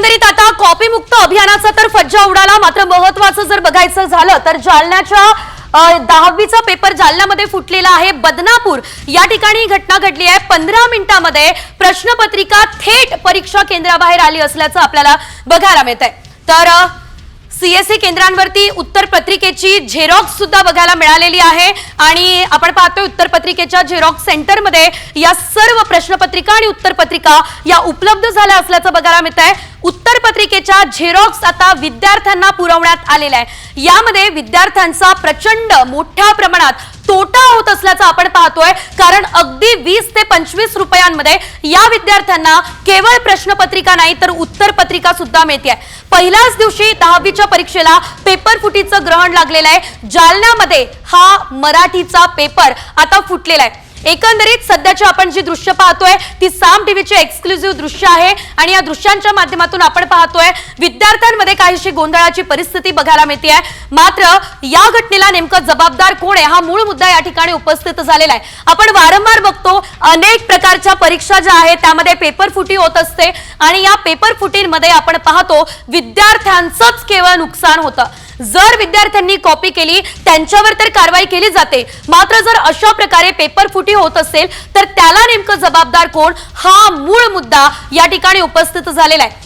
एकंदरीत आता कॉपी मुक्त अभियानाचा तर फज्जा उडाला। मात्र महत्त्वाचं जर बघायचं झालं तर जालन्याच्या 10वीचा पेपर जालन्यामध्ये फुटलेला आहे। बदनापूर या ठिकाणी घटना घडली आहे। 15 मिनिटांमध्ये प्रश्नपत्रिका थेट परीक्षा केंद्राबाहेर आली असल्याचं आपल्याला बघायला मिळतंय। तर सीएससी केंद्रांवरती उत्तर पत्रिकेची झेरॉक्स सुद्धा बघायला मिळालेली आहे आणि आपण पाहतोय उत्तर पत्रिकेच्या झेरॉक्स सेंटरमध्ये या सर्व प्रश्नपत्रिका आणि उत्तर पत्रिका या उपलब्ध झाल्या असल्याचं बघायला मिळतंय। उत्तर पत्रिकेच्या झेरॉक्स आता विद्यार्थ्यांना पुरवण्यात आलेला आहे। यामध्ये विद्यार्थ्यांचा प्रचंड मोठ्या प्रमाणात तोटा होत असल्याचं आपण पाहतोय, कारण अगदी 20 ते 25 रुपयांमध्ये या विद्यार्थ्यांना केवळ प्रश्नपत्रिका नाही तर उत्तर पत्रिका सुद्धा मिळते। पहिल्याच दिवशी 10वीच्या परीक्षेला पेपर फुटीचं ग्रहण लागलेलं आहे। जालन्यामध्ये हा मराठीचा पेपर आता फुटलेला आहे। एकंदरीत सध्याची आपण जी दृश्य पाहतोय ती साम टीव्हीची एक्सक्लुझिव्ह दृश्य आहे आणि या दृश्यांच्या माध्यमातून आपण पाहतोय विद्यार्थ्यांमध्ये काहीशी गोंधळाची परिस्थिती बघायला मिळते। मात्र या घटनेला नेमकं जबाबदार कोण आहे हा मूळ मुद्दा या ठिकाणी उपस्थित झालेला आहे। आपण वारंवार बघतो अनेक प्रकारच्या परीक्षा ज्या आहेत त्यामध्ये पेपर फुटी होत असते आणि या पेपर फुटींमध्ये आपण पाहतो विद्यार्थ्यांचंच केवळ नुकसान होतं। जर विद्यार्थ्यांनी कॉपी केली त्यांच्यावर तर कारवाई केली जाते, मात्र जर अशा प्रकारे पेपर फुटी होत असेल तर त्याला नेमकं जबाबदार कोण हा मूळ मुद्दा या ठिकाणी उपस्थित झालेला आहे।